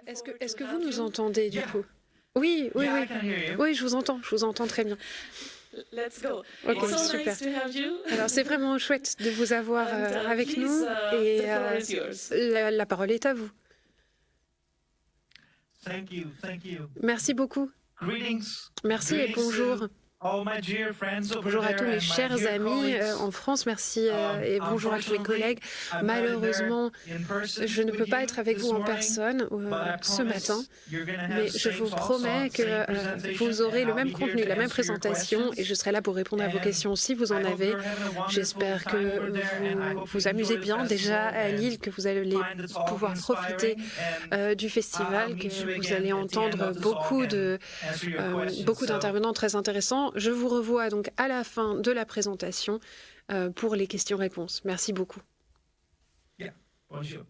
Est-ce que vous nous entendez du coup? Oui, oui, Yeah, I oui. can hear you. Oui, je vous entends très bien. Let's go. Ok, It's so super. nice to have you. Alors, c'est vraiment chouette de vous avoir And avec please, nous et the floor is yours. la parole est à vous. Thank you. Thank you. Merci beaucoup. Greetings. Merci et Greetings bonjour. to all my dear friends over Bonjour à there tous mes and my chers dear amis colleagues. en France, merci et bonjour à tous mes collègues. Malheureusement, je ne peux pas être avec vous en personne ce matin, mais je vous promets que vous aurez le même contenu, la même présentation et je serai là pour répondre à vos questions si vous en avez. J'espère que vous vous amusez bien déjà à Lille, que vous allez pouvoir profiter du festival, que vous allez entendre beaucoup d'intervenants très intéressants. Je vous revois donc à la fin de la présentation pour les questions-réponses. Merci beaucoup. Yeah, bonjour.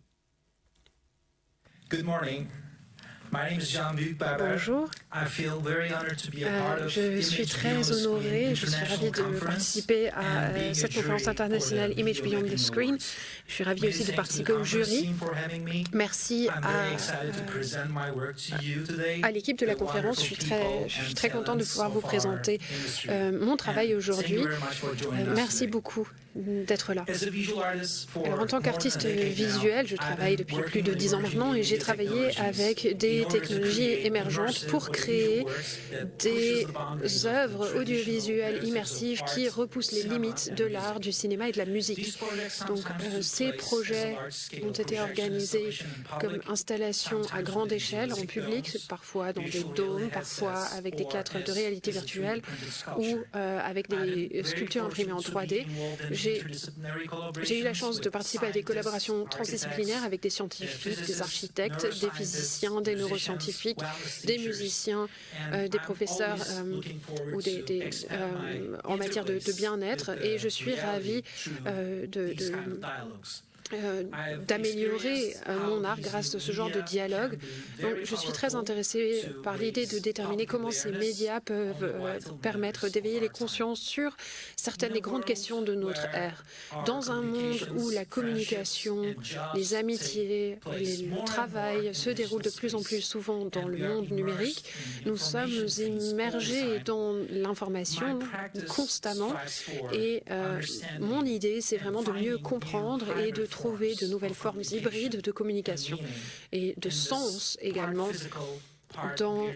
Good morning. My name is Jean-Luc Baber. Bonjour. I feel very honored to be a part of Je suis Image très Beyond the Screen honorée, je suis ravie de International participer Conference à and being a cette jury conférence internationale for the Image Video Beyond the Making Screen. Awards. Je suis ravie Many aussi de thanks to the participer au conference jury. team for having me. Merci I'm very excited to present my work to you today. à l'équipe de la The conférence. Je wonderful suis people très and contente de talents pouvoir of vous our présenter industry. mon travail And aujourd'hui. thank you very much for joining us Merci today. beaucoup d'être là. As a visual artist for Alors, en tant more than a qu'artiste decade now, visuel, je I've travaille been depuis plus working de with 10 ans emerging maintenant et j'ai media travaillé technologies avec in des order to technologies create émergentes immersive pour créer audiovisual works that pushes des the boundaries of the œuvres traditional audiovisuelles narratives of immersives art, qui repoussent les cinema, limites and de music. l'art, du cinéma et de la musique. These projects Donc, sometimes took ces place as projets large-scale ont été projection organisés installation in comme public, installations à sometimes grande with échelle, en visual public, signals, parfois dans des visual dômes, reality parfois headsets, avec des or cadres de as réalité a 3D virtuelle printed ou sculpture. avec I'm des very sculptures imprimées en fortunate to 3D. be involved in J'ai interdisciplinary J'ai eu la collaborations chance de with participer à des collaborations scientists, transdisciplinaires avec des scientifiques, des architectes, des physiciens, des neuroscientifiques, des musiciens, des professeurs ou en matière de bien-être. Et je suis ravie d'améliorer mon art grâce à ce genre de dialogue. Donc, je suis très intéressée par l'idée de déterminer comment ces médias peuvent permettre d'éveiller les consciences sur certaines des grandes questions de notre ère. Dans un monde où la communication, les amitiés, le travail se déroulent de plus en plus souvent dans le monde numérique, nous sommes immergés dans l'information constamment et mon idée, c'est vraiment de mieux comprendre et de trouver de nouvelles formes hybrides de communication et de sens également dans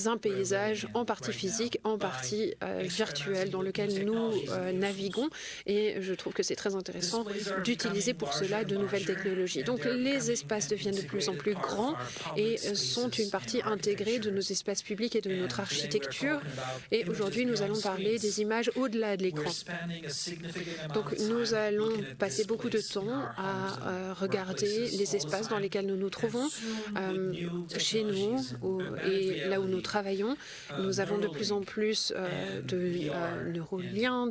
un paysage en partie physique, en partie virtuel, dans lequel nous naviguons. Et je trouve que c'est très intéressant d'utiliser pour cela de nouvelles technologies. Donc les espaces deviennent de plus en plus grands et sont une partie intégrée de nos espaces publics et de notre architecture. Et aujourd'hui, nous allons parler des images au-delà de l'écran. Donc nous allons passer beaucoup de temps à regarder les espaces dans lesquels nous nous trouvons. Chez nous et là où nous travaillons, nous avons de plus en plus de neuroliens,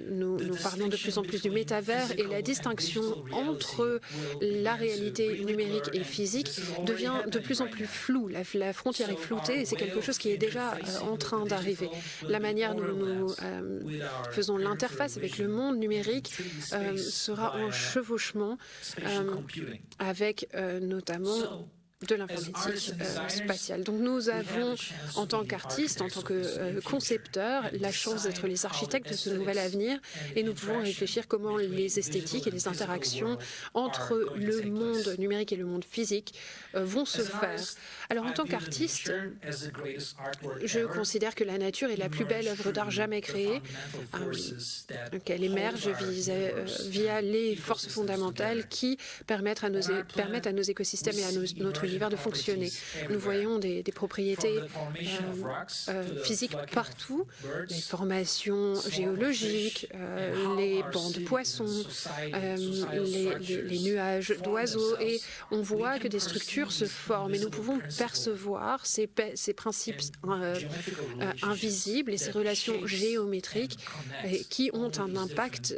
nous parlons de plus en plus du métavers et la distinction entre la réalité numérique et physique devient de plus en plus floue. La frontière est floutée et c'est quelque chose qui est déjà en train d'arriver. La manière dont nous faisons l'interface avec le monde numérique sera en chevauchement avec notamment de l'informatique spatiale. Donc nous avons, en tant qu'artistes, en tant que concepteurs, la chance d'être les architectes de ce nouvel avenir et nous pouvons réfléchir comment les esthétiques et les interactions entre le monde numérique et le monde physique vont se faire. Alors en tant qu'artiste, je considère que la nature est la plus belle œuvre d'art jamais créée, qu'elle émerge via les forces fondamentales qui permettent à nos écosystèmes et à notre univers de fonctionner. Nous voyons des propriétés physiques partout, les formations géologiques, les bancs de poissons, les nuages d'oiseaux, et on voit que des structures se forment et nous pouvons percevoir ces principes invisibles et ces relations géométriques qui ont un impact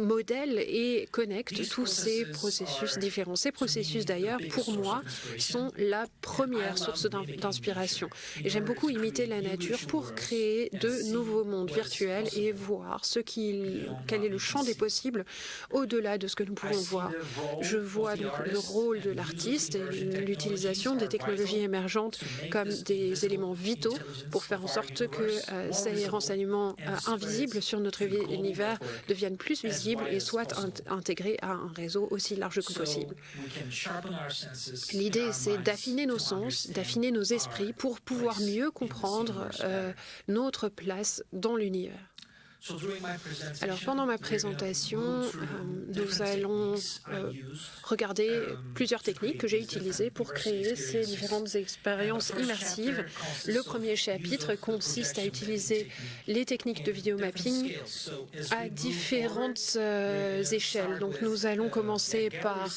modèle et connectent tous ces processus différents. Ces processus, d'ailleurs, pour moi, sont la première source d'inspiration. Et j'aime beaucoup imiter la nature pour créer de nouveaux mondes virtuels et voir quel est le champ des possibles au-delà de ce que nous pouvons voir. Je vois donc le rôle de l'artiste et l'utilisation des technologies émergentes comme des éléments vitaux pour faire en sorte que ces renseignements invisibles sur notre univers deviennent plus visibles et soient intégrés à un réseau aussi large que possible. L'idée, c'est d'affiner nos sens, d'affiner nos esprits pour pouvoir mieux comprendre notre place dans l'univers. Alors, pendant ma présentation, nous allons regarder plusieurs techniques que j'ai utilisées pour créer ces différentes expériences immersives. Le premier chapitre consiste à utiliser les techniques de vidéomapping à différentes échelles. Donc, nous allons commencer par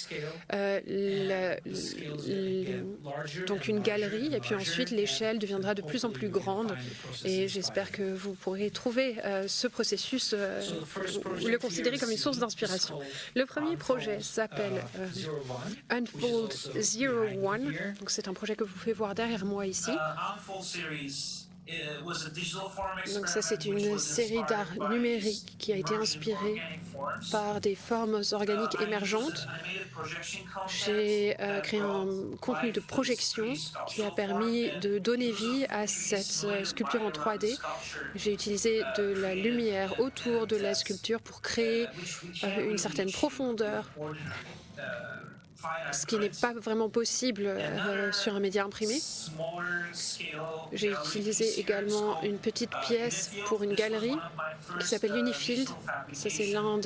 donc une galerie, et puis ensuite l'échelle deviendra de plus en plus grande. Et j'espère que vous pourrez trouver ce processus ou le considérer comme une source d'inspiration. Le premier projet s'appelle Unfold 01. Donc c'est un projet que vous pouvez voir derrière moi ici. Donc ça, c'est une série d'art numérique qui a été inspirée par des formes organiques émergentes. J'ai créé un contenu de projection qui a permis de donner vie à cette sculpture en 3D. J'ai utilisé de la lumière autour de la sculpture pour créer une certaine profondeur, ce qui n'est pas vraiment possible sur un média imprimé. J'ai utilisé également une petite pièce pour une galerie qui s'appelle Unifield. Ça, c'est l'une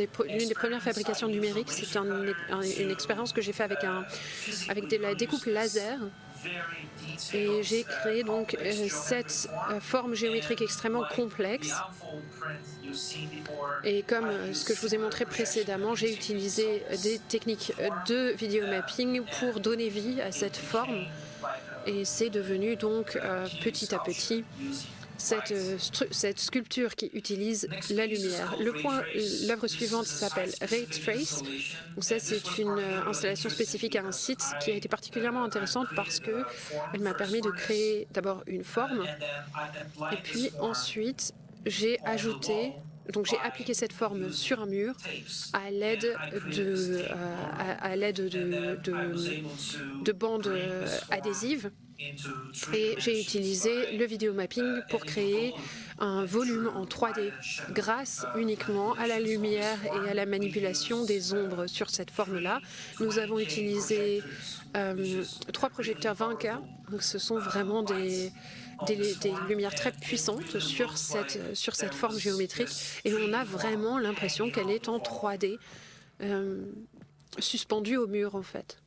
des premières fabrications numériques. C'est une expérience que j'ai faite avec de la découpe laser. Et j'ai créé donc cette forme géométrique extrêmement complexe. Et comme ce que je vous ai montré précédemment, j'ai utilisé des techniques de vidéomapping pour donner vie à cette forme. Et c'est devenu donc petit à petit cette sculpture qui utilise la lumière. L'œuvre suivante s'appelle Ray Trace. Donc ça, c'est une installation spécifique à un site qui a été particulièrement intéressante parce qu'elle m'a permis de créer d'abord une forme et puis ensuite j'ai appliqué cette forme sur un mur à l'aide de bandes adhésives. Et j'ai utilisé le vidéomapping pour créer un volume en 3D grâce uniquement à la lumière et à la manipulation des ombres sur cette forme-là. Nous avons utilisé 3 projecteurs 20K. Donc ce sont vraiment des lumières très puissantes sur cette forme géométrique. Et on a vraiment l'impression qu'elle est en 3D, suspendue au mur en fait.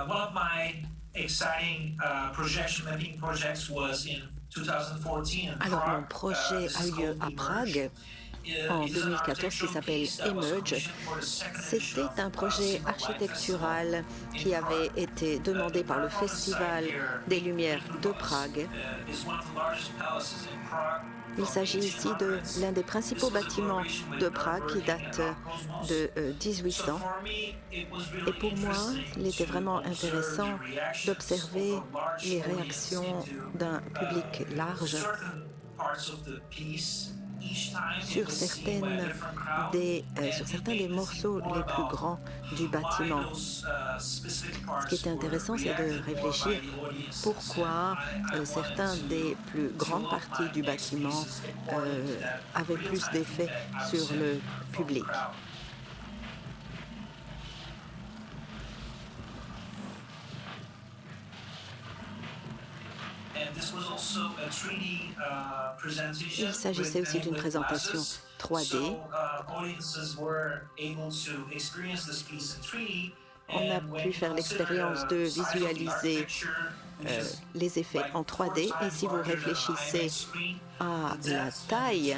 One of my exciting projection mapping projects was in 2014 in Prague. Alors mon projet a eu lieu à Prague en 2014 qui s'appelle Emerge. C'était un projet architectural qui avait été demandé par le Festival des Lumières de Prague. Il s'agit ici de l'un des principaux bâtiments de Prague qui date de 1800. Et pour moi, il était vraiment intéressant d'observer les réactions d'un public large sur certains des morceaux les plus grands du bâtiment. Ce qui est intéressant, c'est de réfléchir pourquoi certains des plus grandes parties du bâtiment avaient plus d'effet sur le public. Il s'agissait aussi d'une présentation 3D. on a pu faire l'expérience de visualiser les effets en 3D. Et si vous réfléchissez à la taille,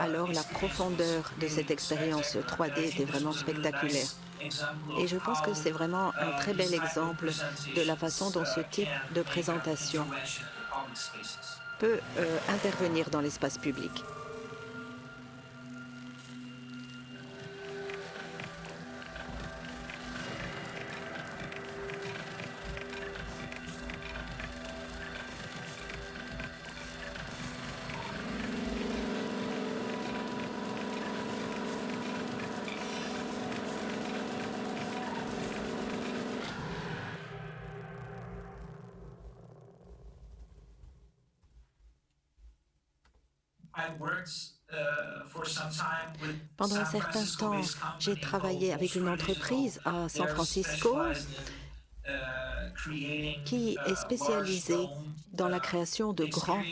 alors la profondeur de cette expérience 3D était vraiment spectaculaire. Et je pense que c'est vraiment un très bel exemple de la façon dont ce type de présentation peut intervenir dans l'espace public. Pendant un certain temps, j'ai travaillé avec une entreprise à San Francisco qui est spécialisée dans la création de grands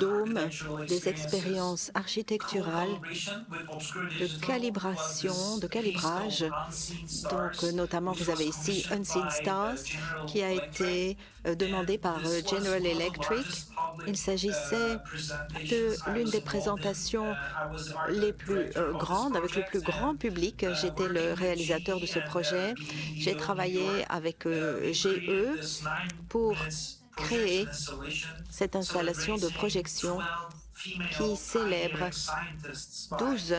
dômes, des expériences architecturales, de calibration, de calibrage. Donc, notamment, vous avez ici Unseen Stars, qui a été demandé par General Electric. Il s'agissait de l'une des présentations les plus grandes, avec le plus grand public. J'étais le réalisateur de ce projet. J'ai travaillé avec GE pour créer cette installation de projection qui célèbre 12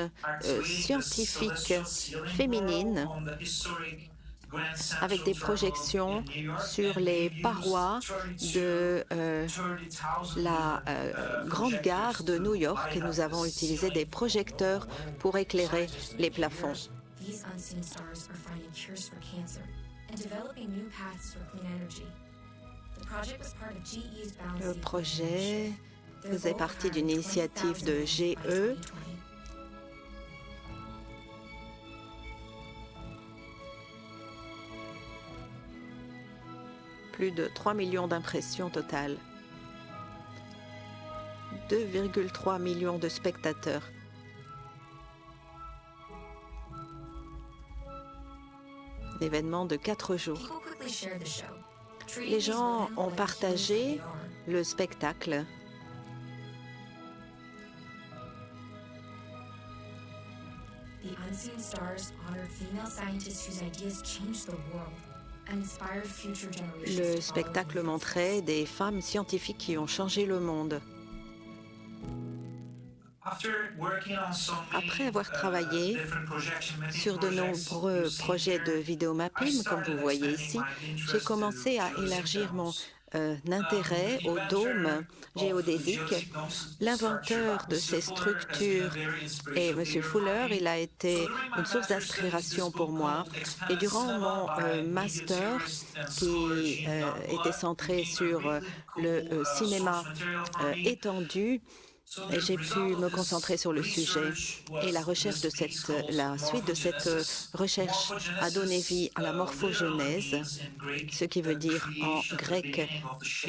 scientifiques féminines avec des projections sur les parois de la grande gare de New York, et nous avons utilisé des projecteurs pour éclairer les plafonds. Le projet faisait partie d'une initiative de GE. Plus de 3 millions d'impressions totales. 2,3 millions de spectateurs. Événement de 4 jours. Les gens ont partagé le spectacle. The Unseen Stars honored female scientists whose ideas changed the world and inspired future generations. Le spectacle montrait des femmes scientifiques qui ont changé le monde. Après avoir travaillé sur de nombreux projets de vidéomapping, comme vous voyez ici, j'ai commencé à élargir mon intérêt au dôme géodésique. L'inventeur de ces structures est M. Fuller. Il a été une source d'inspiration pour moi. Et durant mon master, qui était centré sur le cinéma étendu, j'ai pu me concentrer sur le sujet, et la suite de cette recherche a donné vie à la morphogenèse, ce qui veut dire en grec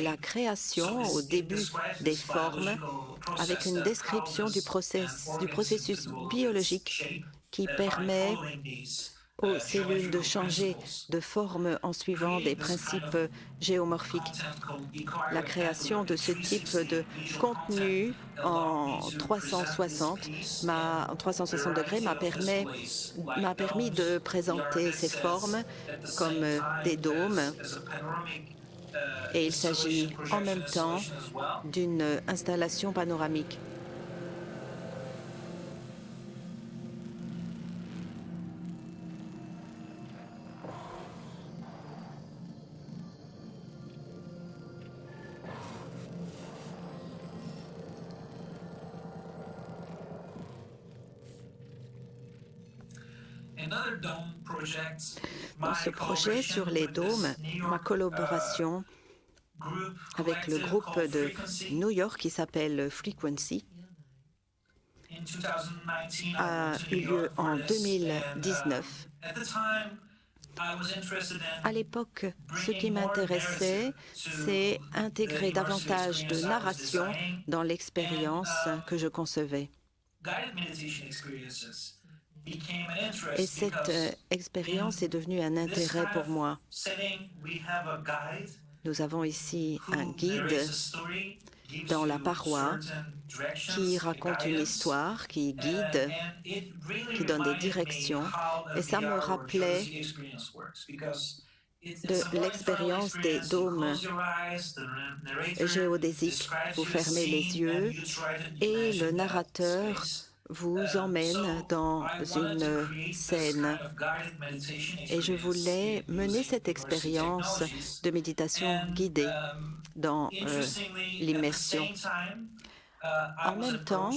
la création au début des formes, avec une description du processus biologique qui permet aux cellules de changer de forme en suivant des principes géomorphiques. La création de ce type de contenu en 360 degrés m'a permis de présenter ces formes comme des dômes, et il s'agit en même temps d'une installation panoramique. Dans ce projet sur les dômes, ma collaboration avec le groupe de New York qui s'appelle Frequency a eu lieu en 2019. À l'époque, ce qui m'intéressait, c'est intégrer davantage de narration dans l'expérience que je concevais. Et cette expérience est devenue un intérêt pour moi. Nous avons ici un guide dans la paroi qui raconte une histoire, qui guide, qui donne des directions. Et ça me rappelait de l'expérience des dômes géodésiques. Vous fermez les yeux et le narrateur vous emmène dans une scène. Et je voulais mener cette expérience de méditation guidée dans l'immersion. En même temps,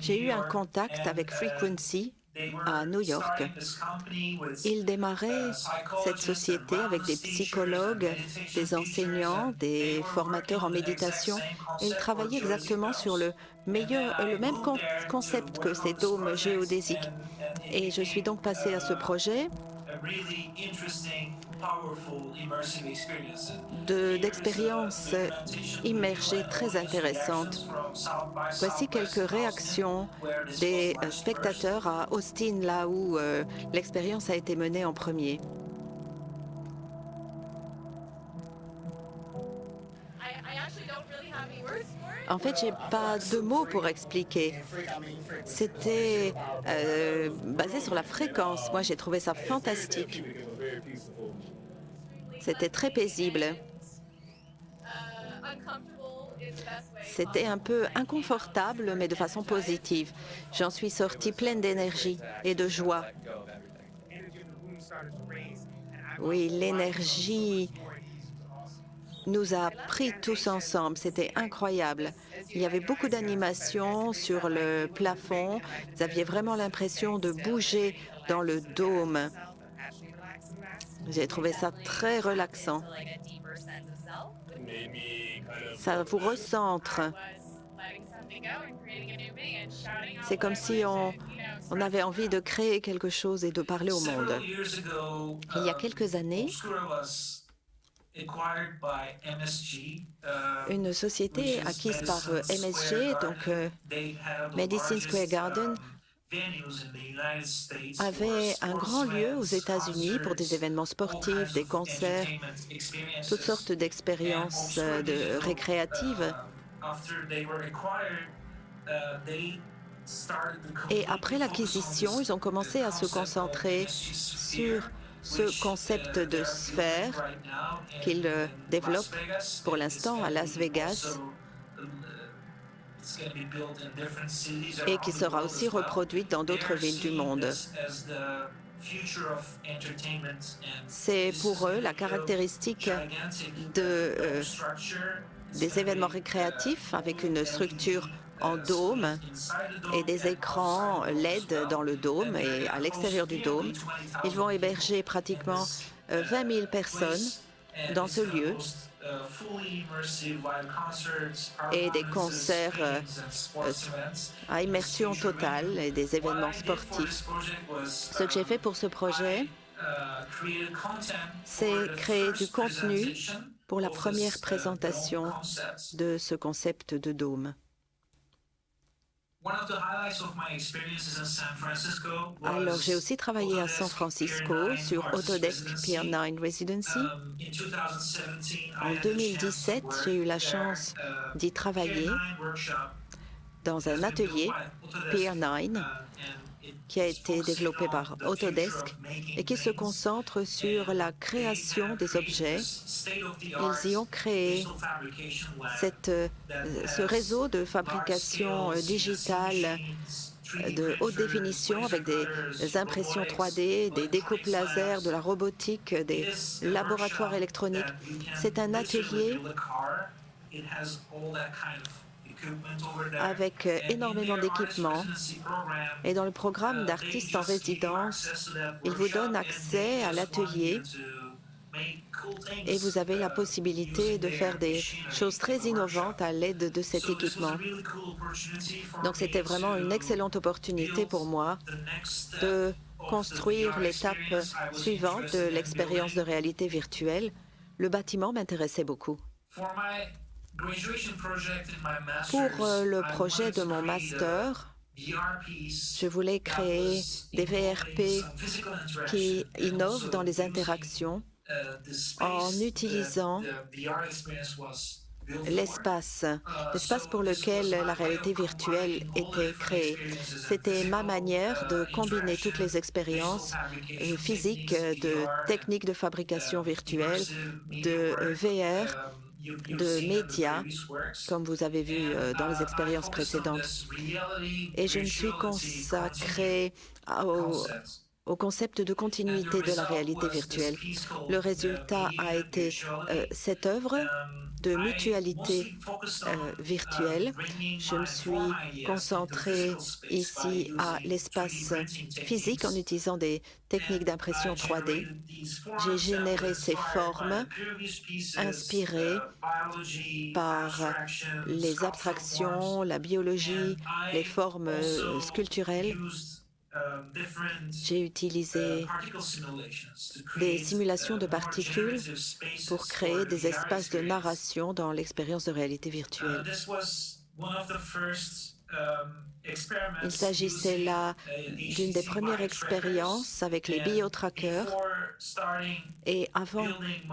j'ai eu un contact avec Frequency à New York. Ils démarraient cette société avec des psychologues, des enseignants, des formateurs en méditation. Ils travaillaient exactement sur le même concept que ces dômes géodésiques. Et je suis donc passée à ce projet d'expériences immergées très intéressantes. Voici quelques réactions des spectateurs à Austin, là où l'expérience a été menée en premier. En fait, j'ai pas de mots pour expliquer. C'était basé sur la fréquence. Moi, j'ai trouvé ça fantastique. C'était très paisible. C'était un peu inconfortable, mais de façon positive. J'en suis sortie pleine d'énergie et de joie. Oui, l'énergie nous a pris tous ensemble. C'était incroyable. Il y avait beaucoup d'animation sur le plafond. Vous aviez vraiment l'impression de bouger dans le dôme. J'ai trouvé ça très relaxant. Ça vous recentre. C'est comme si on avait envie de créer quelque chose et de parler au monde. Il y a quelques années, une société acquise par MSG, donc Madison Square Garden, avait un grand lieu aux États-Unis pour des événements sportifs, des concerts, toutes sortes d'expériences récréatives. Et après l'acquisition, ils ont commencé à se concentrer sur ce concept de sphère qu'ils développent pour l'instant à Las Vegas et qui sera aussi reproduite dans d'autres villes du monde. C'est pour eux la caractéristique des événements récréatifs avec une structure en dôme et des écrans LED dans le dôme et à l'extérieur du dôme. Ils vont héberger pratiquement 20 000 personnes dans ce lieu et des concerts à immersion totale et des événements sportifs. Ce que j'ai fait pour ce projet, c'est créer du contenu pour la première présentation de ce concept de dôme. Alors, j'ai aussi travaillé à San Francisco sur Autodesk Pier 9 Residency. En 2017, j'ai eu la chance d'y travailler dans un atelier Pier 9 qui a été développé par Autodesk et qui se concentre sur la création des objets. Ils y ont créé ce réseau de fabrication digitale de haute définition avec des impressions 3D, des découpes laser, de la robotique, des laboratoires électroniques. C'est un atelier avec énormément d'équipements. Et dans le programme d'artistes en résidence, il vous donne accès à l'atelier et vous avez la possibilité de faire des choses très innovantes à l'aide de cet équipement. Donc c'était vraiment une excellente opportunité pour moi de construire l'étape suivante de l'expérience de réalité virtuelle. Le bâtiment m'intéressait beaucoup. Pour le projet de mon master, Je voulais créer des VRP qui innovent dans les interactions en utilisant l'espace pour lequel la réalité virtuelle était créée. C'était ma manière de combiner toutes les expériences physiques, de techniques de fabrication virtuelle, de VR, de médias, comme vous avez vu dans les expériences précédentes. Et je me suis consacrée au concept de continuité de la réalité virtuelle. Le résultat a été cette œuvre de mutualité virtuelle. Je me suis concentrée ici à l'espace physique en utilisant des techniques d'impression 3D. J'ai généré ces formes inspirées par les abstractions, la biologie, les formes sculpturelles. J'ai utilisé des simulations de particules pour créer des espaces de narration dans l'expérience de réalité virtuelle. Il s'agissait là d'une des premières expériences avec les biotrackers. Et avant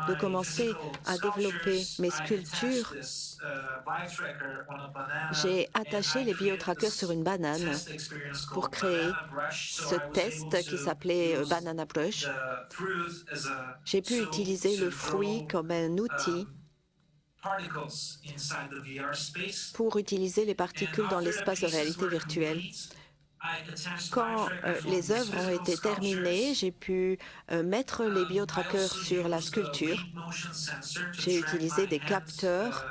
de commencer à développer mes sculptures, j'ai attaché les biotrackers sur une banane pour créer ce test qui s'appelait Banana Brush. J'ai pu utiliser le fruit comme un outil pour utiliser les particules dans l'espace de réalité virtuelle. Quand les œuvres ont été terminées, j'ai pu mettre les biotrackers sur la sculpture. J'ai utilisé des capteurs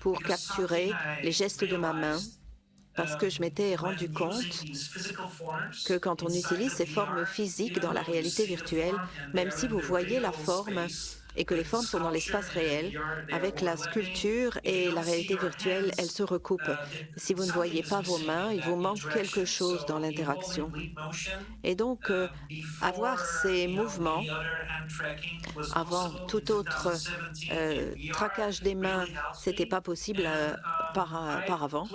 pour capturer les gestes de ma main parce que je m'étais rendu compte que quand on utilise ces formes physiques dans la réalité virtuelle, même si vous voyez la forme et que les formes sont dans l'espace réel, avec la sculpture et la réalité virtuelle, elles se recoupent. Si vous ne voyez pas vos mains, il vous manque quelque chose dans l'interaction. Et donc, avoir ces mouvements, avant tout autre traquage des mains, ce n'était pas possible par avant.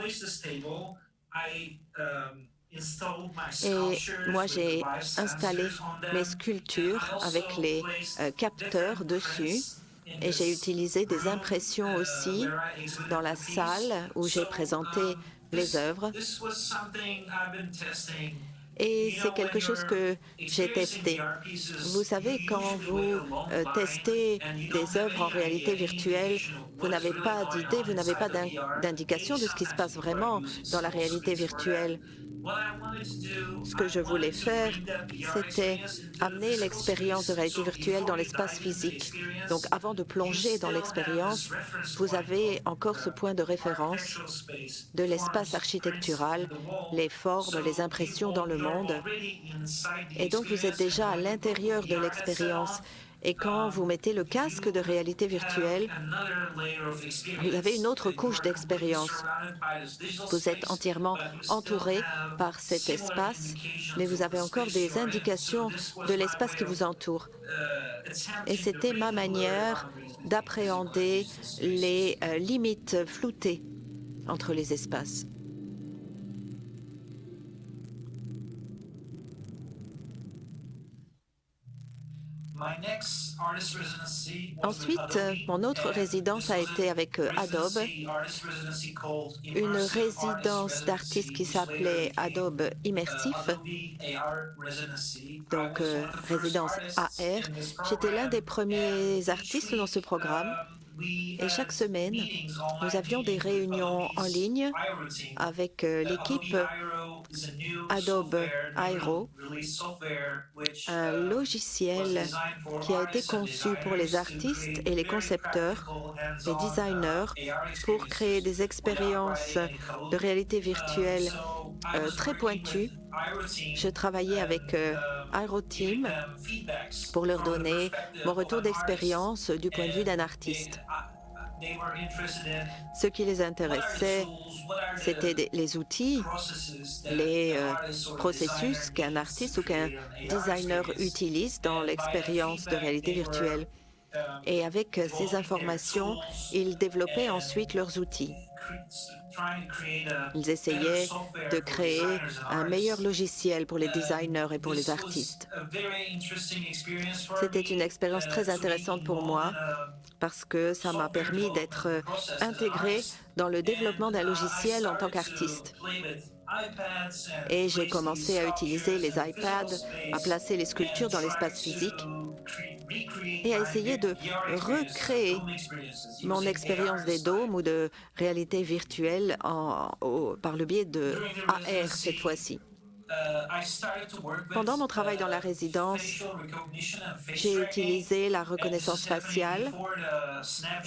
Et moi, j'ai installé mes sculptures avec les capteurs dessus et j'ai utilisé des impressions aussi dans la salle où j'ai présenté les œuvres. Et c'est quelque chose que j'ai testé. Vous savez, quand vous testez des œuvres en réalité virtuelle, vous n'avez pas d'idée, vous n'avez pas d'indication de ce qui se passe vraiment dans la réalité virtuelle. Ce que je voulais faire, c'était amener l'expérience de réalité virtuelle dans l'espace physique. Donc, avant de plonger dans l'expérience, vous avez encore ce point de référence de l'espace architectural, les formes, les impressions dans le monde. Et donc, vous êtes déjà à l'intérieur de l'expérience. Et quand vous mettez le casque de réalité virtuelle, vous avez une autre couche d'expérience. Vous êtes entièrement entouré par cet espace, mais vous avez encore des indications de l'espace qui vous entoure. Et c'était ma manière d'appréhender les limites floutées entre les espaces. Ensuite, mon autre résidence a été avec Adobe, une résidence d'artistes qui s'appelait Adobe Immersif, donc résidence AR. J'étais l'un des premiers artistes dans ce programme. Et chaque semaine, nous avions des réunions en ligne avec l'équipe Adobe Aero, un logiciel qui a été conçu pour les artistes et les concepteurs, les designers, pour créer des expériences de réalité virtuelle très pointues. Je travaillais avec Aero Team pour leur donner mon retour d'expérience du point de vue d'un artiste. Ce qui les intéressait, c'était les outils, les processus qu'un artiste ou qu'un designer utilise dans l'expérience de réalité virtuelle. Et avec ces informations, ils développaient ensuite leurs outils. Ils essayaient de créer un meilleur logiciel pour les designers et pour les artistes. C'était une expérience très intéressante pour moi parce que ça m'a permis d'être intégré dans le développement d'un logiciel en tant qu'artiste. Et j'ai commencé à utiliser les iPads, à placer les sculptures dans l'espace physique et à essayer de recréer mon expérience des dômes ou de réalité virtuelle par le biais de AR cette fois-ci. Pendant mon travail dans la résidence, j'ai utilisé la reconnaissance faciale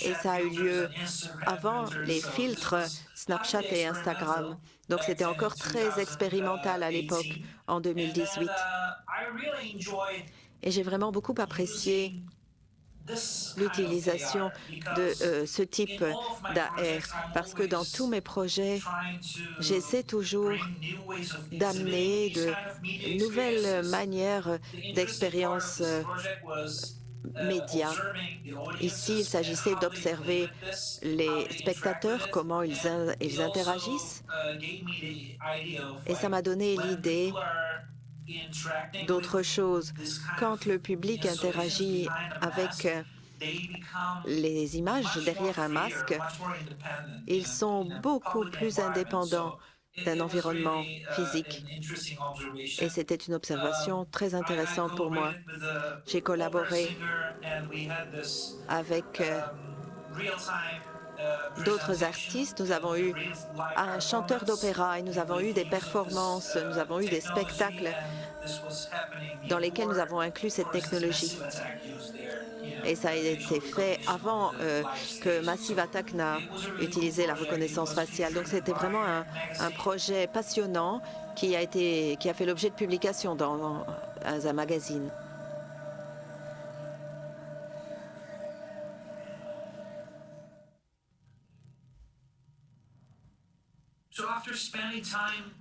et ça a eu lieu avant les filtres Snapchat et Instagram. Donc c'était encore très expérimental à l'époque, en 2018. Et j'ai vraiment beaucoup apprécié l'utilisation de ce type d'AR parce que dans tous mes projets, j'essaie toujours d'amener de nouvelles manières d'expérience média. Ici, il s'agissait d'observer les spectateurs, comment ils interagissent. Et ça m'a donné l'idée d'autre chose. Quand le public interagit avec les images derrière un masque, ils sont beaucoup plus indépendants d'un environnement physique. Et c'était une observation très intéressante pour moi. J'ai collaboré avec d'autres artistes. Nous avons eu un chanteur d'opéra et nous avons eu des performances, nous avons eu des spectacles dans lesquels nous avons inclus cette technologie. Et ça a été fait avant que Massive Attack n'a utilisé la reconnaissance faciale. Donc c'était vraiment un projet passionnant qui a fait l'objet de publication dans un magazine.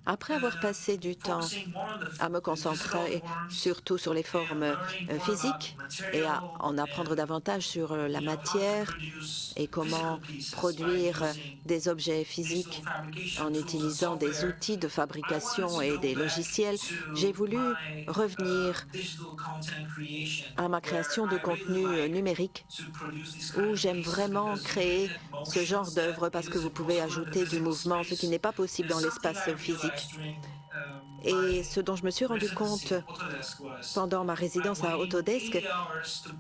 Après avoir passé du temps à me concentrer surtout sur les formes physiques et à en apprendre davantage sur la matière et comment produire des objets physiques en utilisant des outils de fabrication et des logiciels, j'ai voulu revenir à ma création de contenu numérique où j'aime vraiment créer ce genre d'œuvre parce que vous pouvez ajouter du mouvement, ce qui n'est pas possible dans l'espace physique. Et ce dont je me suis rendu compte pendant ma résidence à Autodesk,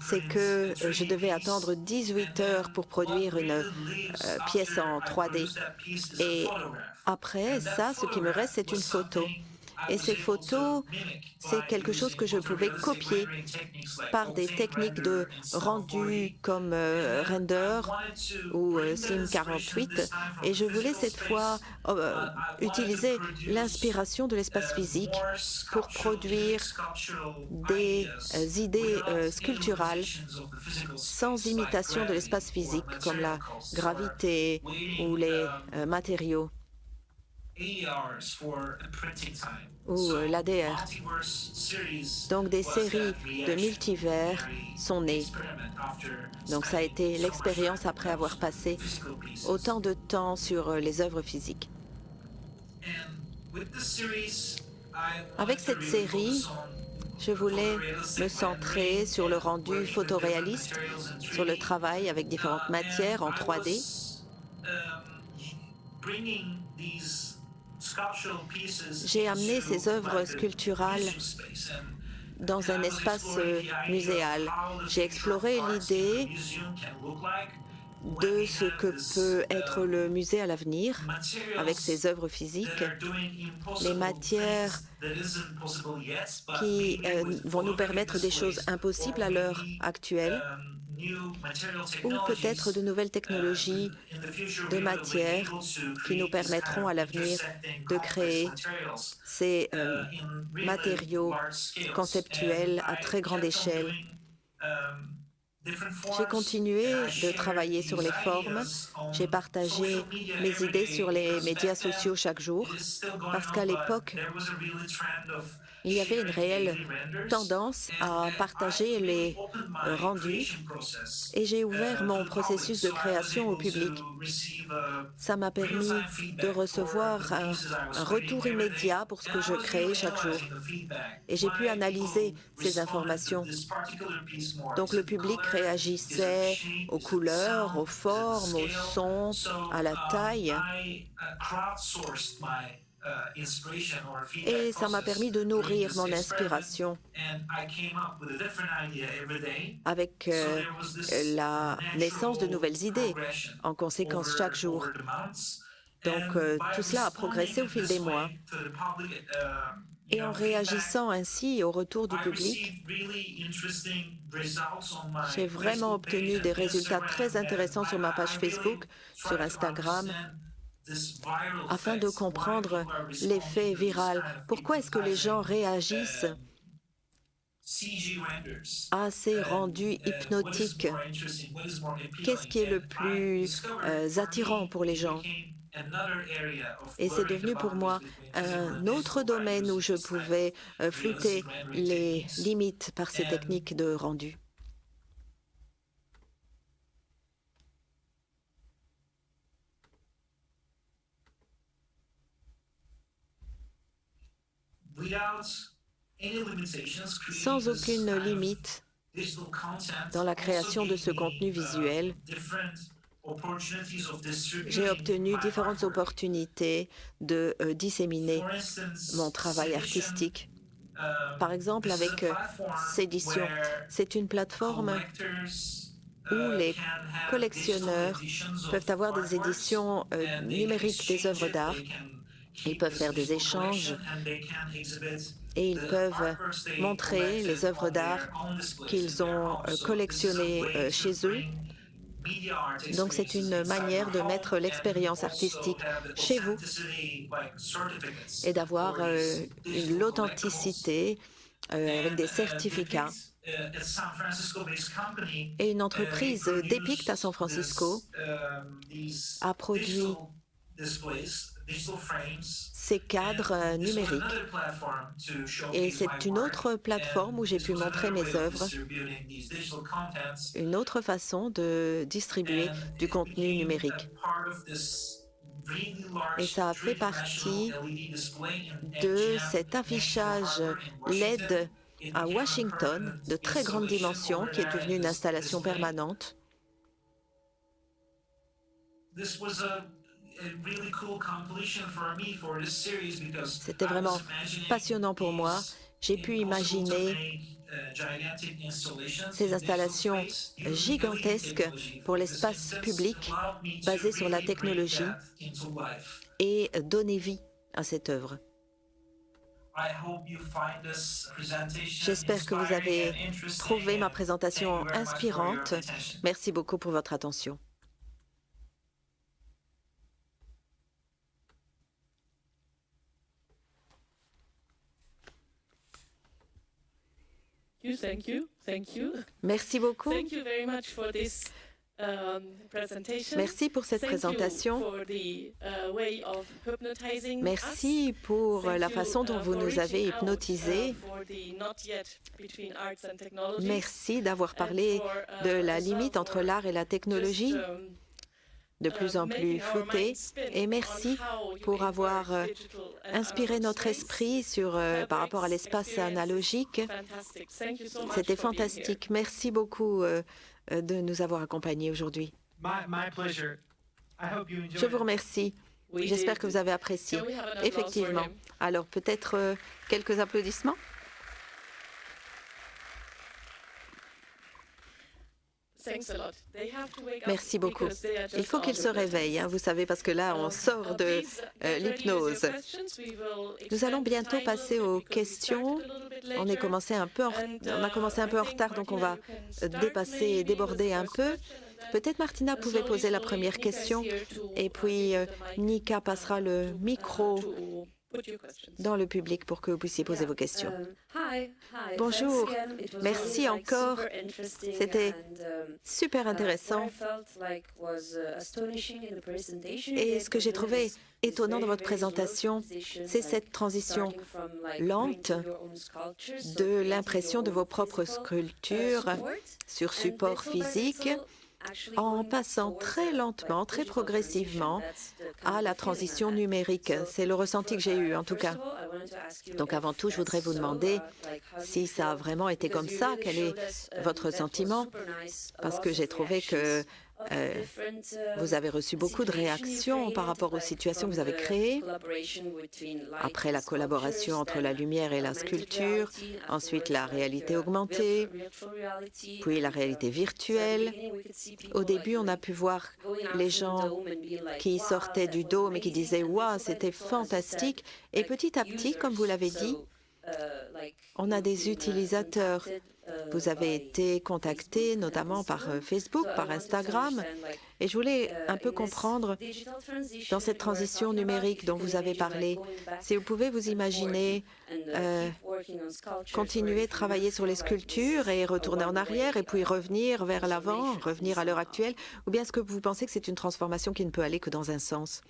c'est que je devais attendre 18 heures pour produire une pièce en 3D. Et après ça, ce qui me reste, c'est une photo. Et ces photos, c'est quelque chose que je pouvais copier par des techniques de rendu comme Render ou Slim 48. Et je voulais cette fois utiliser l'inspiration de l'espace physique pour produire des idées sculpturales sans imitation de l'espace physique, comme la gravité ou les matériaux ou l'ADR. Donc des séries de multivers sont nées. Donc ça a été l'expérience après avoir passé autant de temps sur les œuvres physiques. Avec cette série, je voulais me centrer sur le rendu photoréaliste, sur le travail avec différentes matières en 3D. J'ai amené ces œuvres sculpturales dans un espace muséal. J'ai exploré l'idée de ce que peut être le musée à l'avenir avec ses œuvres physiques, les matières qui vont nous permettre des choses impossibles à l'heure actuelle, ou peut-être de nouvelles technologies de matière qui nous permettront à l'avenir de créer ces matériaux conceptuels à très grande échelle J'ai continué de travailler sur les formes. J'ai partagé mes idées sur les médias sociaux chaque jour parce qu'à l'époque, il y avait une réelle tendance à partager les rendus et j'ai ouvert mon processus de création au public. Ça m'a permis de recevoir un retour immédiat pour ce que je créais chaque jour et j'ai pu analyser ces informations. Donc le public réagissait aux couleurs, aux formes, aux sons, à la taille. Et ça m'a permis de nourrir mon inspiration avec la naissance de nouvelles idées, en conséquence chaque jour. Donc tout cela a progressé au fil des mois. Et en réagissant ainsi au retour du public, j'ai vraiment obtenu des résultats très intéressants sur ma page Facebook, sur Instagram, afin de comprendre l'effet viral. Pourquoi est-ce que les gens réagissent à ces rendus hypnotiques? Qu'est-ce qui est le plus attirant pour les gens? Et c'est devenu pour moi un autre domaine où je pouvais flouter les limites par ces techniques de rendu. Sans aucune limite dans la création de ce contenu visuel, j'ai obtenu différentes opportunités de disséminer mon travail artistique. Par exemple, avec Cédition, c'est une plateforme où les collectionneurs peuvent avoir des éditions numériques des œuvres d'art. Ils peuvent faire des échanges et ils peuvent montrer les œuvres d'art qu'ils ont collectionnées chez eux. Donc c'est une manière de mettre l'expérience artistique chez vous et d'avoir l'authenticité avec des certificats. Et une entreprise Depict à San Francisco a produit ces cadres numériques. Et c'est une autre plateforme où j'ai pu montrer mes œuvres, une autre façon de distribuer du contenu numérique. Et ça a fait partie de cet affichage LED à Washington de très grande dimension qui est devenue une installation permanente. C'était vraiment passionnant pour moi. J'ai pu imaginer ces installations gigantesques pour l'espace public basées sur la technologie et donner vie à cette œuvre. J'espère que vous avez trouvé ma présentation inspirante. Merci beaucoup pour votre attention. Thank you. Merci beaucoup. Thank you very much for this presentation. Merci pour cette présentation. Merci pour la façon dont vous nous avez hypnotisés. Merci d'avoir parlé de la limite entre l'art et la technologie, de plus en plus floutée. Et merci pour avoir inspiré notre esprit par rapport à l'espace analogique. C'était fantastique. Merci beaucoup de nous avoir accompagnés aujourd'hui. Je vous remercie. J'espère que vous avez apprécié. Effectivement. Alors peut-être quelques applaudissements? Merci beaucoup. Il faut qu'ils se réveillent, vous savez, parce que là, on sort de l'hypnose. Nous allons bientôt passer aux questions. On a commencé un peu en retard, donc on va dépasser et déborder un peu. Peut-être Martina pouvait poser la première question, et puis Nika passera le micro dans le public pour que vous puissiez poser vos questions. Bonjour, merci encore. C'était super intéressant. Et ce que j'ai trouvé étonnant dans votre présentation, c'est cette transition lente de l'impression de vos propres sculptures sur support physique en passant très lentement, très progressivement à la transition numérique. C'est le ressenti que j'ai eu, en tout cas. Donc avant tout, je voudrais vous demander si ça a vraiment été comme ça, quel est votre sentiment, parce que j'ai trouvé que vous avez reçu beaucoup de réactions par rapport aux situations que vous avez créées. Après la collaboration entre la lumière et la sculpture, ensuite la réalité augmentée, puis la réalité virtuelle. Au début, on a pu voir les gens qui sortaient du dôme et qui disaient « Waouh, c'était fantastique !» Et petit à petit, comme vous l'avez dit, on a des utilisateurs. Vous avez été contacté notamment par Facebook, par Instagram, et je voulais un peu comprendre dans cette transition numérique dont vous avez parlé, si vous pouvez vous imaginer continuer à travailler sur les sculptures et retourner en arrière et puis revenir vers l'avant, revenir à l'heure actuelle, ou bien est-ce que vous pensez que c'est une transformation qui ne peut aller que dans un sens?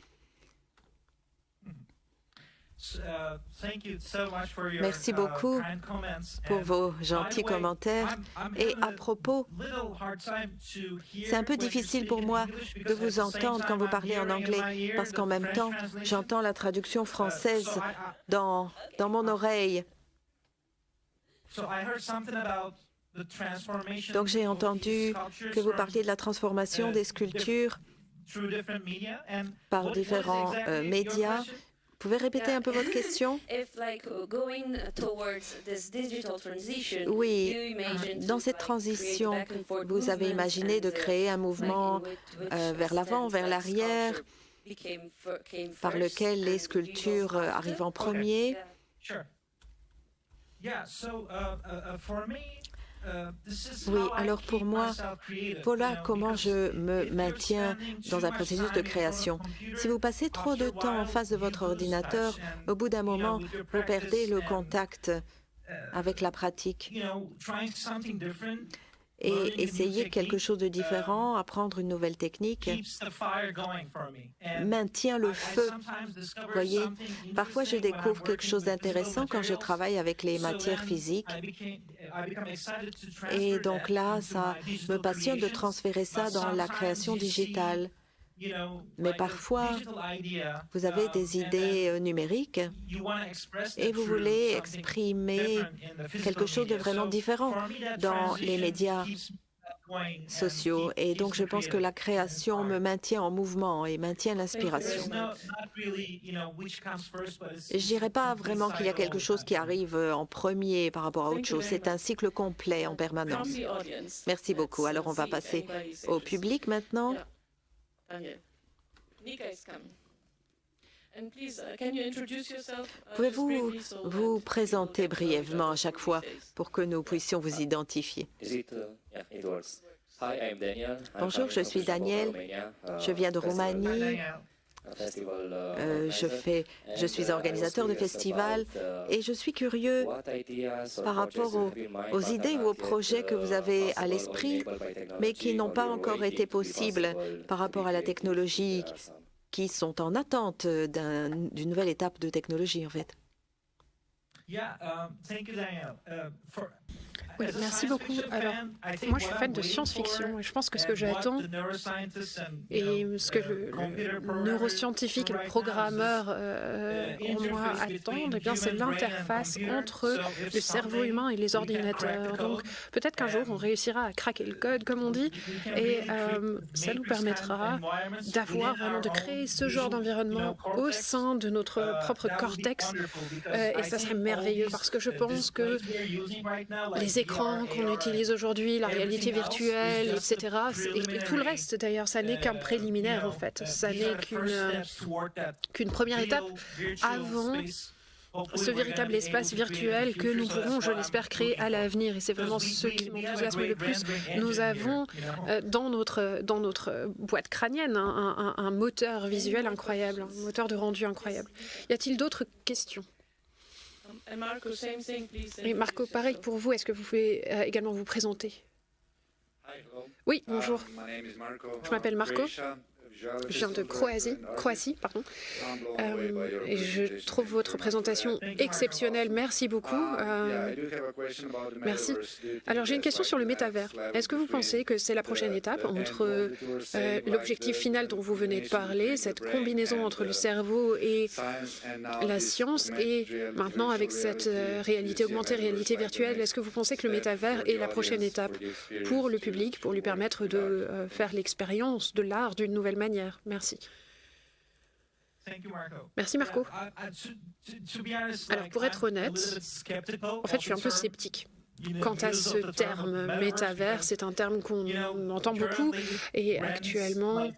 Merci beaucoup pour vos gentils commentaires. Et à propos, c'est un peu difficile pour moi de vous entendre quand vous parlez en anglais, parce qu'en même temps, j'entends la traduction française dans mon oreille. Donc j'ai entendu que vous parliez de la transformation des sculptures par différents médias. Vous pouvez répéter un peu votre question? Oui, dans cette transition, vous avez imaginé de créer un mouvement vers l'avant, vers l'arrière, par lequel les sculptures arrivent en premier. Oui, alors pour moi, voilà comment je me maintiens dans un processus de création. Si vous passez trop de temps en face de votre ordinateur, au bout d'un moment, vous perdez le contact avec la pratique. Et essayer quelque chose de différent, apprendre une nouvelle technique, maintient le feu. Vous voyez, parfois je découvre quelque chose d'intéressant quand je travaille avec les matières physiques. Et donc là, ça me passionne de transférer ça dans la création digitale. Mais parfois, vous avez des idées numériques et vous voulez exprimer quelque chose de vraiment différent dans les médias sociaux. Et donc, je pense que la création me maintient en mouvement et maintient l'inspiration. Je ne dirais pas vraiment qu'il y a quelque chose qui arrive en premier par rapport à autre chose. C'est un cycle complet en permanence. Merci beaucoup. Alors, on va passer au public maintenant. Pouvez-vous vous présenter brièvement à chaque fois pour que nous puissions vous identifier? Bonjour, je suis Daniel. Je viens de Roumanie. Je suis organisateur de festivals et je suis curieux par rapport aux idées ou aux projets que vous avez à l'esprit, mais qui n'ont pas encore été possibles par rapport à la technologie, qui sont en attente d'une nouvelle étape de technologie, en fait. Oui, merci beaucoup. Alors, moi, je suis fan de science-fiction et je pense que ce que j'attends et ce que le neuroscientifique et le programmeur en moi attendent, eh bien, c'est l'interface entre le cerveau humain et les ordinateurs. Donc, peut-être qu'un jour, on réussira à craquer le code, comme on dit, et ça nous permettra d'avoir vraiment, de créer ce genre d'environnement au sein de notre propre cortex. Et ça serait merveilleux parce que je pense que les écrans qu'on utilise aujourd'hui, la réalité virtuelle, etc., et tout le reste d'ailleurs, ça n'est qu'un préliminaire en fait. Ça n'est qu'une première étape avant ce véritable espace virtuel que nous pourrons, je l'espère, créer à l'avenir. Et c'est vraiment ce qui m'enthousiasme le plus. Nous avons dans notre boîte crânienne un moteur visuel incroyable, un moteur de rendu incroyable. Y a-t-il d'autres questions? Et Marco, pareil pour vous, est-ce que vous pouvez également vous présenter? Oui, bonjour. Je m'appelle Marco. Je viens de Croatie, pardon. Et je trouve votre présentation exceptionnelle. Merci beaucoup. Merci. Alors, j'ai une question sur le métavers. Est-ce que vous pensez que c'est la prochaine étape entre l'objectif final dont vous venez de parler, cette combinaison entre le cerveau et la science, et maintenant avec cette réalité augmentée, réalité virtuelle, est-ce que vous pensez que le métavers est la prochaine étape pour le public, pour lui permettre de faire l'expérience de l'art d'une nouvelle manière? Merci. Merci Marco. Alors pour être honnête, en fait je suis un peu sceptique. Quant à ce terme métavers, c'est un terme qu'on entend beaucoup et actuellement,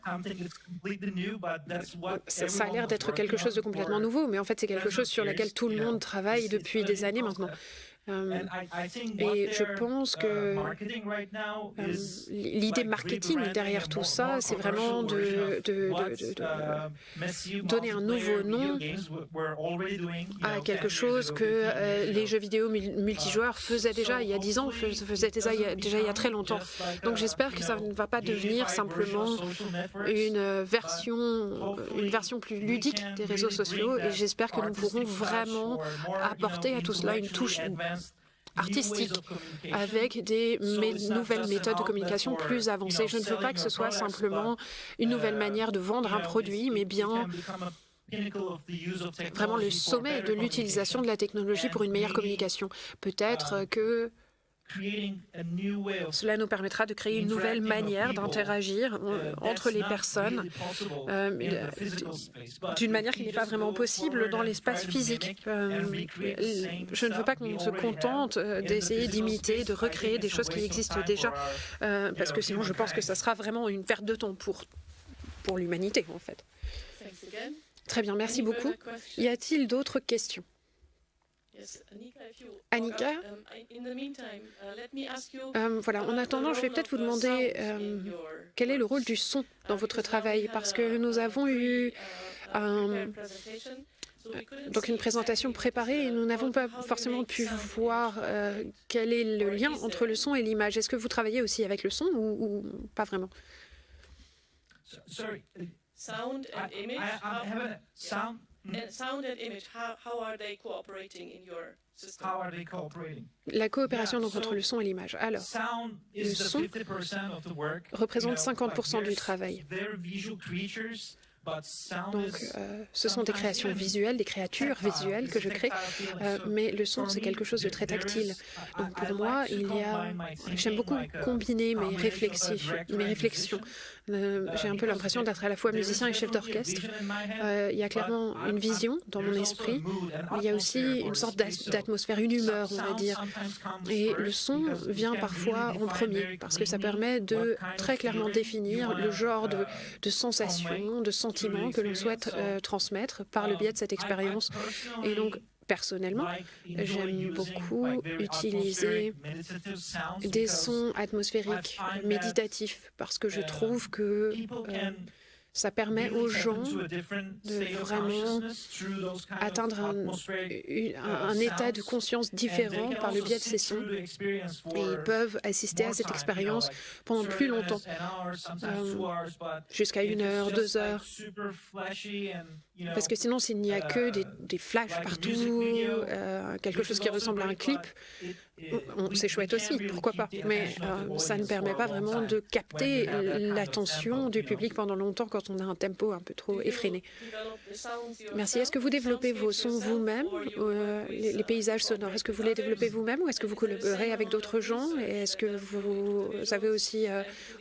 ça a l'air d'être quelque chose de complètement nouveau, mais en fait c'est quelque chose sur lequel tout le monde travaille depuis des années maintenant. Et je pense que l'idée marketing derrière tout ça, c'est vraiment de donner un nouveau nom à quelque chose que les jeux vidéo multijoueurs faisaient déjà il y a 10 ans, faisaient déjà il y a très longtemps. Donc j'espère que ça ne va pas devenir simplement une version plus ludique des réseaux sociaux, et j'espère que nous pourrons vraiment apporter à tout cela une touche artistique avec des nouvelles méthodes de communication plus avancées. Je ne veux pas que ce soit simplement une nouvelle manière de vendre un produit, mais bien vraiment le sommet de l'utilisation de la technologie pour une meilleure communication. Peut-être que cela nous permettra de créer une nouvelle manière d'interagir entre les personnes d'une manière qui n'est pas vraiment possible dans l'espace physique. Je ne veux pas qu'on se contente d'essayer d'imiter, de recréer des choses qui existent déjà, parce que sinon je pense que ça sera vraiment une perte de temps pour l'humanité en fait. Très bien, merci beaucoup. Y a-t-il d'autres questions? Annika, voilà, en attendant, je vais peut-être vous demander quel est le rôle du son dans votre travail, parce que nous avons eu donc une présentation préparée et nous n'avons pas forcément pu voir quel est le lien entre le son et l'image. Est-ce que vous travaillez aussi avec le son ou pas vraiment? Sound and image. Sound and image, how are they cooperating in your system? La coopération donc entre le son et l'image. Alors, le son représente 50% du travail. Donc, ce sont des créations visuelles, des créatures visuelles que je crée, mais le son, c'est quelque chose de très tactile. Donc, pour moi, j'aime beaucoup combiner mes réflexions. J'ai un peu l'impression d'être à la fois musicien et chef d'orchestre. Il y a clairement une vision dans mon esprit, mais il y a aussi une sorte d'atmosphère, une humeur, on va dire. Et le son vient parfois en premier, parce que ça permet de très clairement définir le genre de sensations, de sentiments que l'on souhaite transmettre par le biais de cette expérience. Et donc, personnellement, j'aime beaucoup utiliser des sons atmosphériques, méditatifs, parce que je trouve que ça permet aux gens de vraiment atteindre un état de conscience différent par le biais de ces sons. Et ils peuvent assister à cette expérience pendant plus longtemps, jusqu'à 1 heure, 2 heures. Parce que sinon, s'il n'y a que des flashs partout, quelque chose qui ressemble à un clip, c'est chouette aussi, pourquoi pas. Mais ça ne permet pas vraiment de capter l'attention du public pendant longtemps quand on a un tempo un peu trop effréné. Merci. Est-ce que vous développez vos sons vous-même, les paysages sonores? Est-ce que vous les développez vous-même ou est-ce que vous collaborez avec d'autres gens? Et est-ce que vous avez aussi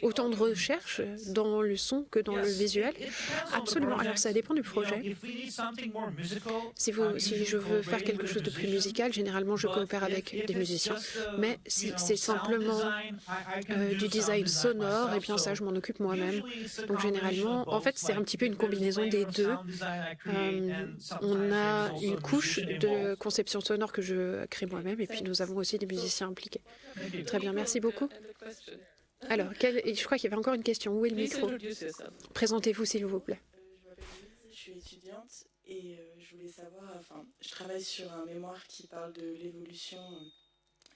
autant de recherche dans le son que dans le visuel? Absolument. Alors, ça dépend du projet. Si je veux faire quelque chose de plus musical, généralement, je coopère avec des musiciens. Mais si c'est simplement du design sonore, et bien ça, je m'en occupe moi-même. Donc généralement, en fait, c'est un petit peu une combinaison des deux. On a une couche de conception sonore que je crée moi-même, et puis nous avons aussi des musiciens impliqués. Très bien, merci beaucoup. Alors, je crois qu'il y avait encore une question. Où est le micro? Présentez-vous, s'il vous plaît. Je suis étudiante et je voulais savoir, enfin, je travaille sur un mémoire qui parle de l'évolution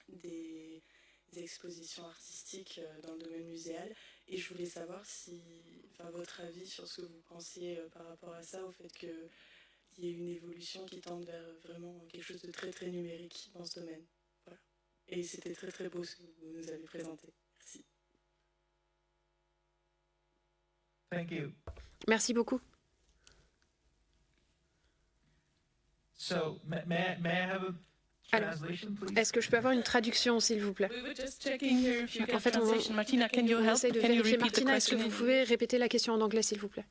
des expositions artistiques dans le domaine muséal, et je voulais savoir si, enfin, votre avis sur ce que vous pensiez par rapport à ça, au fait qu'il y ait une évolution qui tende vers vraiment quelque chose de très très numérique dans ce domaine. Voilà. Et c'était très très beau ce que vous nous avez présenté. Merci. Thank you. Merci beaucoup. So, may I have a Alors, translation, please? est-ce que je peux avoir une traduction, s'il vous plaît? En fait, on essaie de vérifier. Martina, est-ce que vous pouvez répéter la question en anglais, s'il vous plaît?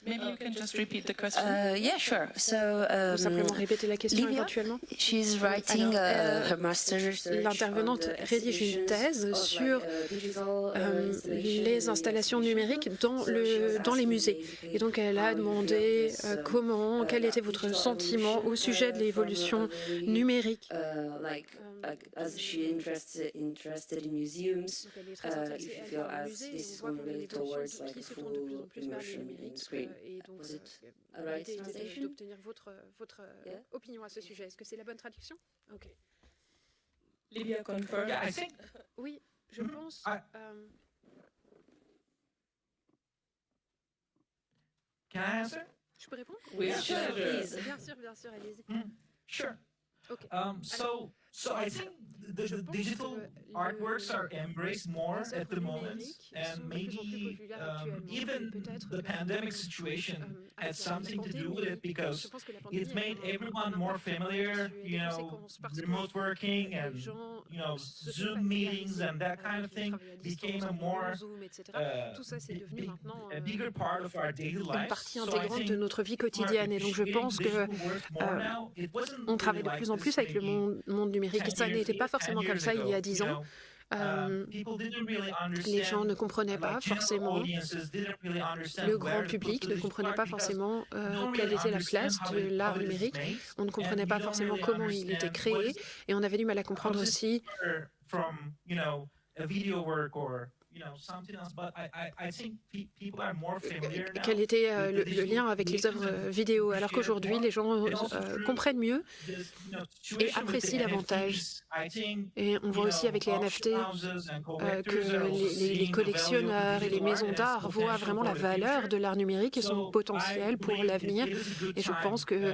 Maybe you can just repeat the question. Yeah, sure. So, Ou simplement répéter la question Livia, éventuellement. she's writing her master's research. L'intervenante on the rédige une thèse exhibitions sur of, digital, les installations numériques dans les musées. Et donc, elle a demandé quel était votre sentiment au sujet de l'évolution numérique. As she interested in museums, Donc, elle est très if intéressée, you elle feel va au as musée, et this on is voit going que really l'évolution towards du like a qui se tourne de plus en full plus vers le immersion numérique. in screen. Et donc, Was it a right l'idée était translation? d'obtenir votre Yeah. opinion à ce sujet. Est-ce que c'est la bonne traduction? Ok. Livia confirmed. Yeah, I think Oui, je pense. can I answer? Je peux répondre? Oui, Bien sûr, sure. bien sûr, allez-y. Sure. Ok. So I think the digital artworks are embraced more at the moment, and maybe even the pandemic situation had something to do with it, because it made everyone more familiar, remote working and, Zoom meetings and that kind of thing became a more a bigger part of our daily une lives. partie So I intégrante de think notre vie quotidienne. Et donc, je pense que on travaille de plus en plus avec le monde numérique. Ça n'était pas forcément comme ça il y a 10 ans. Les gens ne comprenaient pas forcément, le grand public ne comprenait pas forcément quelle était la place de l'art numérique. On ne comprenait pas forcément comment il était créé, et on avait du mal à comprendre aussi quel était le lien avec les œuvres vidéo, alors qu'aujourd'hui, les gens comprennent mieux et apprécient davantage. Et on voit aussi avec les NFT que les collectionneurs et les maisons d'art voient vraiment la valeur de l'art numérique et son potentiel pour l'avenir. Et je pense que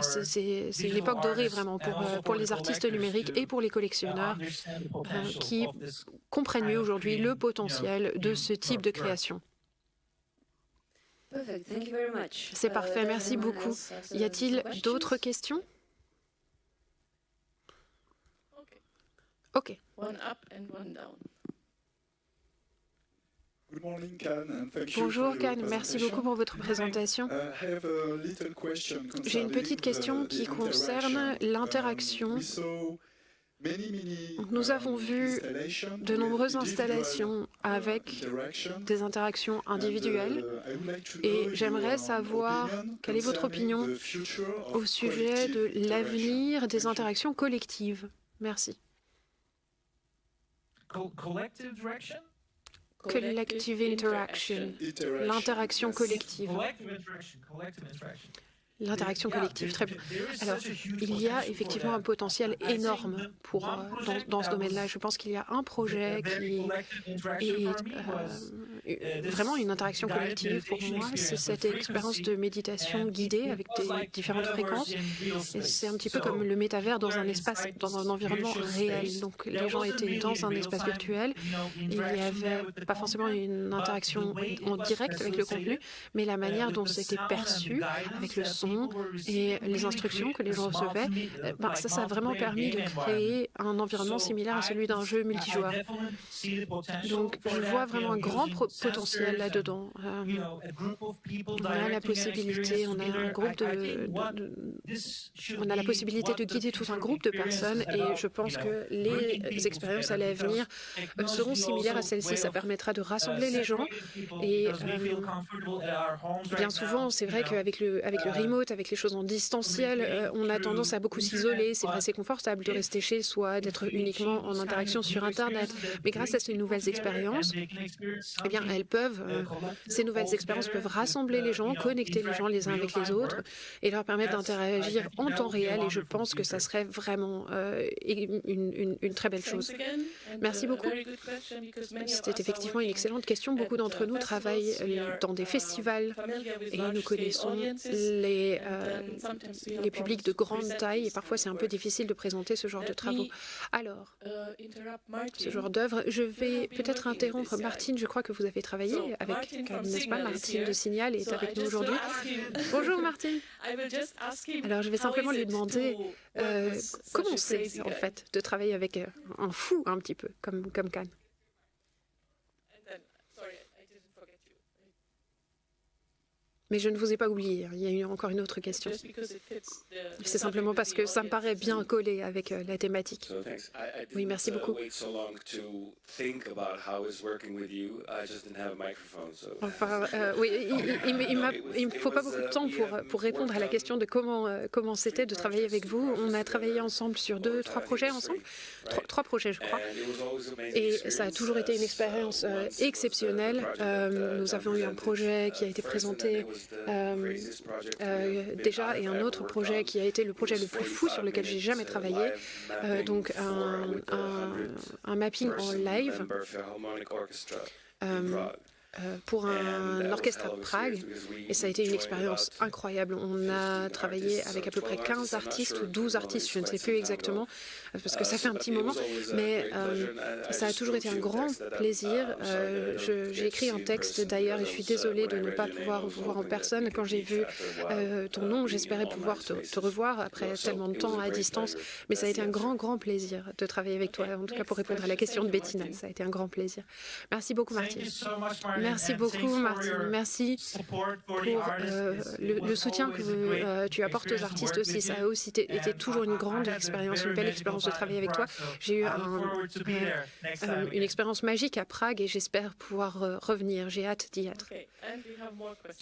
c'est une époque dorée vraiment pour les artistes numériques et pour les collectionneurs qui comprennent mieux aujourd'hui le potentiel de ce type de création. C'est parfait, merci beaucoup. Y a-t-il d'autres questions? Ok. One up and one down. Bonjour Can, merci beaucoup pour votre présentation. J'ai une petite question qui concerne l'interaction. Nous avons vu de nombreuses installations avec des interactions individuelles, et j'aimerais savoir quelle est votre opinion au sujet de l'avenir des interactions collectives. Merci. Collective interaction, l'interaction collective. L'interaction collective, très bien. Alors, il y a effectivement un potentiel énorme dans ce domaine-là. Je pense qu'il y a un projet qui est vraiment une interaction collective pour moi. C'est cette expérience de méditation guidée avec des différentes fréquences. Et c'est un petit peu comme le métavers dans un espace, dans un environnement réel. Donc, les gens étaient dans un espace virtuel. Il n'y avait pas forcément une interaction en direct avec le contenu, mais la manière dont c'était perçu, avec le son, leçons et les instructions que les gens recevaient, ça a vraiment permis de créer un environnement similaire à celui d'un jeu multijoueur. Donc, je vois vraiment un grand potentiel là-dedans. On a la possibilité, on a un groupe on a la possibilité de guider tout un groupe de personnes et je pense que les expériences à l'avenir seront similaires à celle-ci. Ça permettra de rassembler les gens et bien souvent, c'est vrai qu'avec le remote, avec les choses en distanciel, on a tendance à beaucoup s'isoler. C'est vrai, c'est confortable de rester chez soi, d'être uniquement en interaction sur Internet. Mais grâce à ces nouvelles expériences, eh bien, ces nouvelles expériences peuvent rassembler les gens, connecter les gens les uns avec les autres et leur permettre d'interagir en temps réel. Et je pense que ça serait vraiment une très belle chose. Merci beaucoup. C'était effectivement une excellente question. Beaucoup d'entre nous travaillent dans des festivals et nous connaissons les publics de grande taille et parfois c'est un peu difficile de présenter ce genre de travaux. Alors, ce genre d'œuvre, je vais peut-être interrompre Martine. Je crois que vous avez travaillé avec, n'est-ce pas, Martine de Signal est avec nous aujourd'hui. Bonjour Martine. Alors je vais simplement lui demander comment c'est en fait de travailler avec un fou un petit peu comme Can. Mais je ne vous ai pas oublié, il y a eu encore une autre question. C'est simplement parce que ça me paraît bien collé avec la thématique. Oui, merci beaucoup. Enfin, oui, il ne faut pas beaucoup de temps pour répondre à la question de comment c'était de travailler avec vous. On a travaillé ensemble sur 2-3 projets ensemble, 3 projets je crois, et ça a toujours été une expérience exceptionnelle. Nous avons eu un projet qui a été présenté déjà et un autre projet qui a été le projet le plus fou sur lequel j'ai jamais travaillé, donc un mapping en live pour un orchestre à Prague et ça a été une expérience incroyable. On a travaillé avec à peu près 15 artistes ou 12 artistes, je ne sais plus exactement parce que ça fait un petit moment, mais ça a toujours été un grand plaisir. J'ai écrit un texte d'ailleurs et je suis désolée de ne pas pouvoir vous voir en personne. Quand j'ai vu ton nom, j'espérais pouvoir te revoir après tellement de temps à distance, mais ça a été un grand plaisir de travailler avec toi, en tout cas pour répondre à la question de Bettina. Ça a été un grand plaisir. Merci beaucoup Martine. Merci beaucoup, Martine. Merci pour le soutien que tu apportes aux artistes aussi. Ça a aussi été toujours une grande expérience, une belle expérience de travailler avec toi. J'ai eu une expérience magique à Prague et j'espère pouvoir revenir. J'ai hâte d'y être.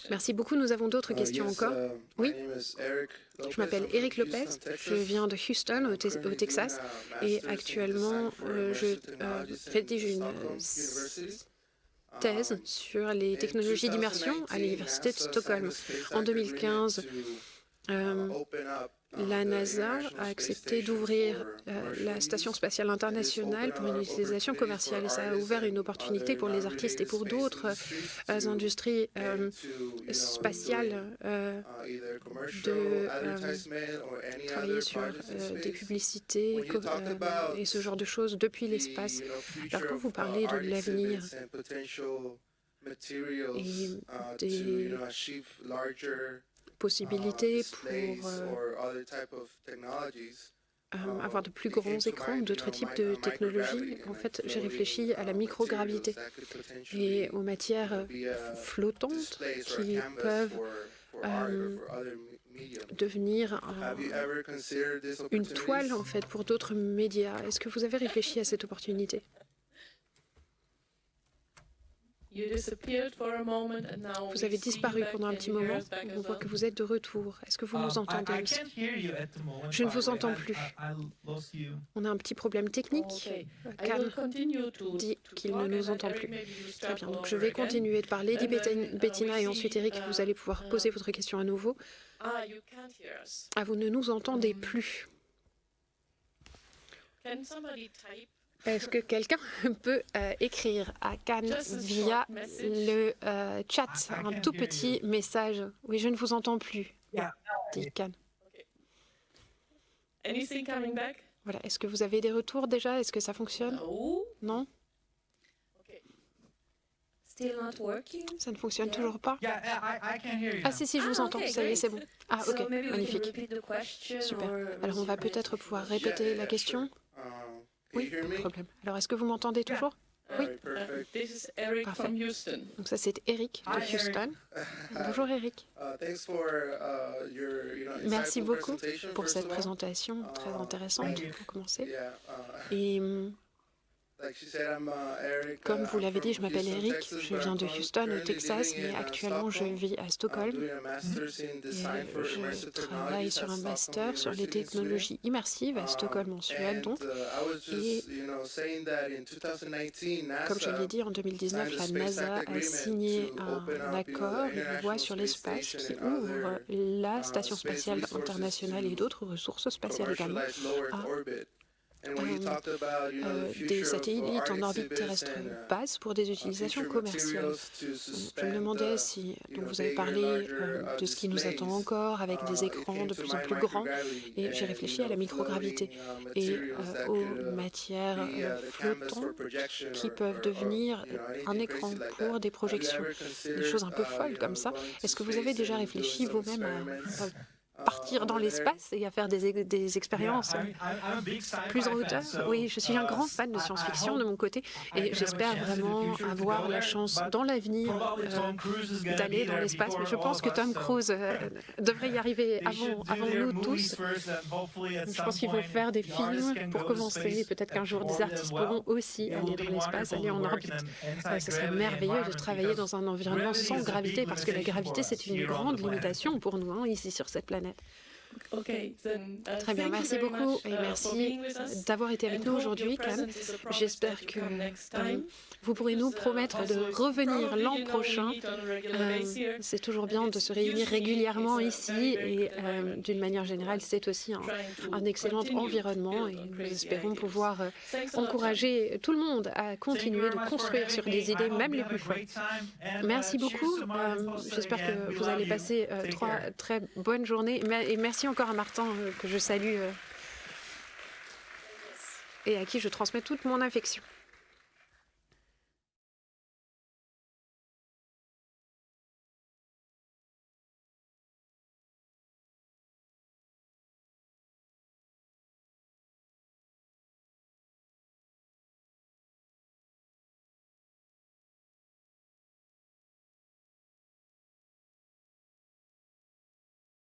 Merci beaucoup. Nous avons d'autres questions encore. Oui. Je m'appelle Eric Lopez. Je viens de Houston, au Texas. Et actuellement, je rédige une thèse sur les technologies d'immersion à l'Université de Stockholm. En 2015, la NASA a accepté d'ouvrir la Station spatiale internationale pour une utilisation commerciale et ça a ouvert une opportunité pour les artistes et pour d'autres industries spatiales de travailler sur des publicités et ce genre de choses depuis l'espace. Alors quand vous parlez de l'avenir et des possibilités pour avoir de plus grands écrans, d'autres types de technologies. En fait, j'ai réfléchi à la microgravité et aux matières flottantes qui peuvent devenir une toile en fait pour d'autres médias. Est-ce que vous avez réfléchi à cette opportunité? Vous avez disparu pendant un petit moment. On voit que vous êtes de retour. Est-ce que vous nous entendez aussi? Je ne vous entends plus. On a un petit problème technique. Can dit qu'il ne nous entend plus. Très bien, donc je vais continuer de parler. Dit Bettina et ensuite Eric, vous allez pouvoir poser votre question à nouveau. Ah, vous ne nous entendez plus. Est-ce que quelqu'un peut écrire à Can via le chat un tout petit message? Oui, je ne vous entends plus, dit Can. Voilà, est-ce que vous avez des retours déjà? Est-ce que ça fonctionne? Non? still not working? Ça ne fonctionne Yeah. toujours pas? Yeah, I can hear you Ah now. si, je vous Ah, entends, ok, ça y est, great. c'est bon. Ah So ok, maybe we can magnifique. repeat the question, Super. or Alors on va resume it. peut-être pouvoir répéter la question. Oui, pas de problème. Alors est-ce que vous m'entendez toujours? Oui. This is Eric Parfait. from Houston. Donc ça c'est Eric de Hi, Eric. Houston. Bonjour Eric. Merci beaucoup pour cette présentation très intéressante pour commencer. Et comme vous l'avez dit, je m'appelle Eric, je viens de Houston au Texas, mais actuellement je vis à Stockholm et je travaille sur un master sur les technologies immersives à Stockholm en Suède donc. Et comme je l'ai dit, en 2019, la NASA a signé un accord, une loi sur l'espace qui ouvre la Station spatiale internationale et d'autres ressources spatiales également des satellites en orbite terrestre basse pour des utilisations commerciales. Je me demandais si donc vous avez parlé de ce qui nous attend encore avec des écrans de plus en plus grands et j'ai réfléchi à la microgravité et aux matières flottantes qui peuvent devenir un écran pour des projections, des choses un peu folles comme ça. Est-ce que vous avez déjà réfléchi vous-même à partir dans l'espace et à faire des expériences plus en hauteur? Oui, je suis un grand fan de science-fiction de mon côté et j'espère vraiment avoir la chance dans l'avenir d'aller dans l'espace. Mais je pense que Tom Cruise devrait y arriver avant nous tous. Je pense qu'ils vont faire des films pour commencer. Peut-être qu'un jour des artistes pourront aussi aller dans l'espace, aller en orbite. Ce serait merveilleux de travailler dans un environnement sans gravité parce que la gravité c'est une grande limitation pour nous ici sur cette planète. Très bien, merci beaucoup et merci d'avoir été avec nous aujourd'hui, Cam. J'espère que vous pourrez nous promettre de revenir l'an prochain. C'est toujours bien de se réunir régulièrement ici et d'une manière générale, c'est aussi un excellent environnement et nous espérons pouvoir encourager tout le monde à continuer de construire sur des idées, même les plus folles. Merci beaucoup. J'espère que vous allez passer 3 très bonnes journées et merci encore à Martin que je salue et à qui je transmets toute mon affection.